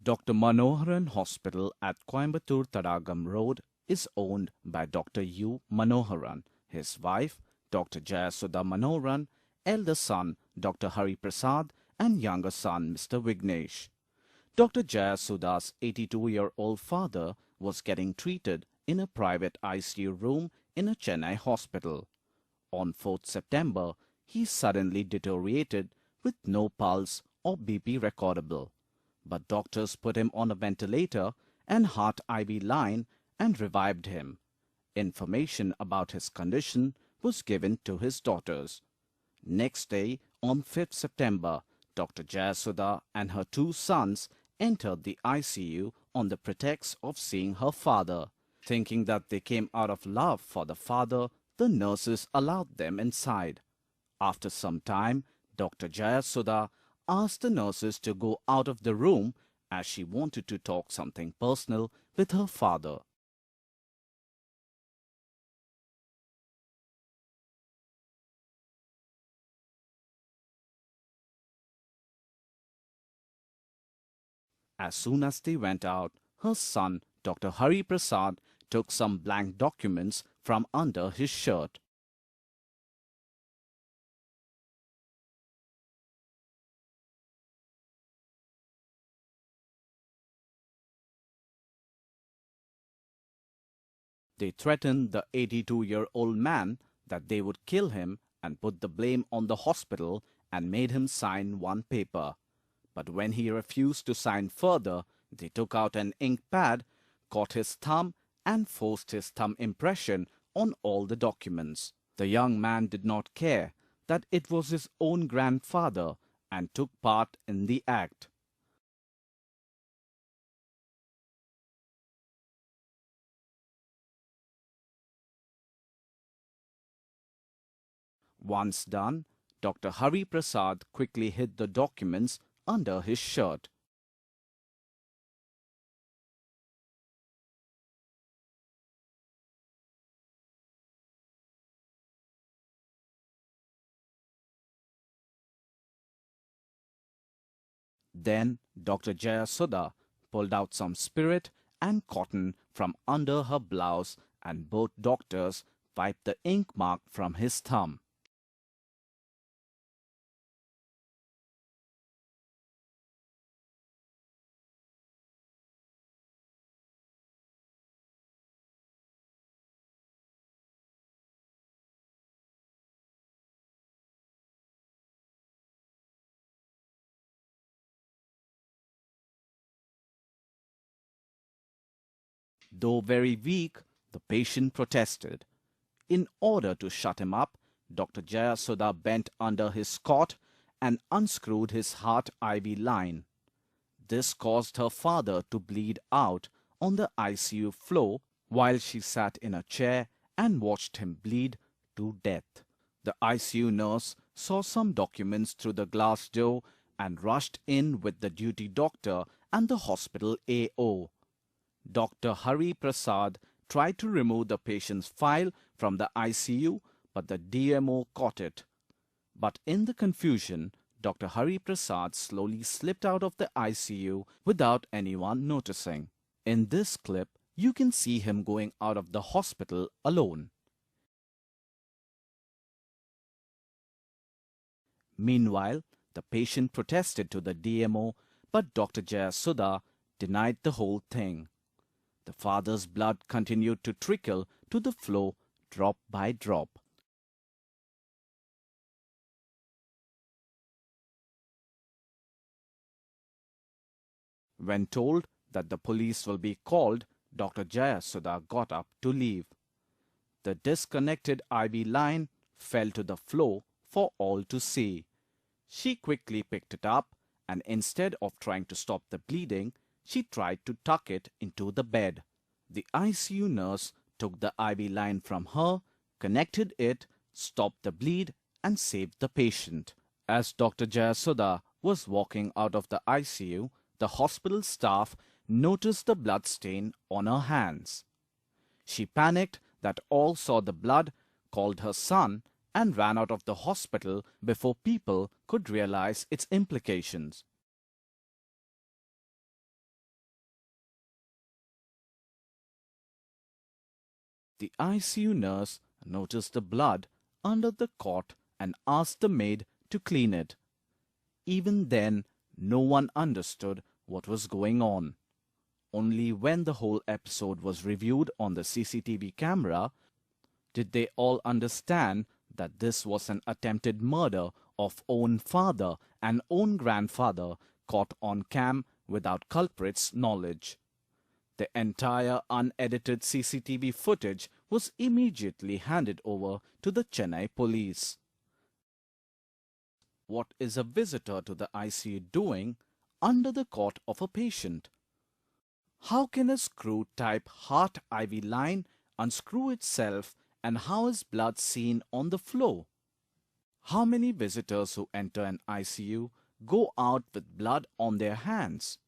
Dr. Manoharan Hospital at Coimbatore Tadagam Road is owned by Dr. U. Manoharan, his wife, Dr. Jayasudha Manoharan, elder son, Dr. Hari Prasad, and younger son, Mr. Vignesh. Dr. Jayasudha's 82-year-old father was getting treated in a private ICU room in a Chennai hospital. On 4th September, he suddenly deteriorated with no pulse or BP recordable. But doctors put him on a ventilator and heart IV line and revived him. Information about his condition was given to his daughters. Next day, on 5th September, Dr. Jayasudha and her two sons entered the ICU on the pretext of seeing her father. Thinking that they came out of love for the father, the nurses allowed them inside. After some time, Dr. Jayasudha asked the nurses to go out of the room as she wanted to talk something personal with her father. As soon as they went out, her son, Dr. Hari Prasad, took some blank documents from under his shirt. They threatened the 82-year-old man that they would kill him and put the blame on the hospital and made him sign one paper. But when he refused to sign further, they took out an ink pad, caught his thumb and forced his thumb impression on all the documents. The young man did not care that it was his own grandfather and took part in the act. Once done, Dr. Hari Prasad quickly hid the documents under his shirt. Then Dr. Jayasudha pulled out some spirit and cotton from under her blouse and both doctors wiped the ink mark from his thumb. Though very weak, the patient protested. In order to shut him up, Dr. Jayasudha bent under his cot and unscrewed his heart IV line. This caused her father to bleed out on the ICU floor while she sat in a chair and watched him bleed to death. The ICU nurse saw some documents through the glass door and rushed in with the duty doctor and the hospital AO. Dr. Hari Prasad tried to remove the patient's file from the ICU, but the DMO caught it. But in the confusion, Dr. Hari Prasad slowly slipped out of the ICU without anyone noticing. In this clip, you can see him going out of the hospital alone. Meanwhile, the patient protested to the DMO, but Dr. Jayasudha denied the whole thing. The father's blood continued to trickle to the floor drop by drop. When told that the police will be called, Dr. Jayasudha got up to leave. The disconnected IV line fell to the floor for all to see. She quickly picked it up and instead of trying to stop the bleeding, she tried to tuck it into the bed. The ICU nurse took the IV line from her, connected it, stopped the bleed and saved the patient. As Dr. Jayasudha was walking out of the ICU, the hospital staff noticed the blood stain on her hands. She panicked that all saw the blood, called her son and ran out of the hospital before people could realize its implications. The ICU nurse noticed the blood under the cot and asked the maid to clean it. Even then, no one understood what was going on. Only when the whole episode was reviewed on the CCTV camera did they all understand that this was an attempted murder of own father and own grandfather caught on cam without culprit's knowledge. The entire unedited CCTV footage was immediately handed over to the Chennai police. What is a visitor to the ICU doing under the cot of a patient? How can a screw-type heart IV line unscrew itself, and how is blood seen on the floor? How many visitors who enter an ICU go out with blood on their hands?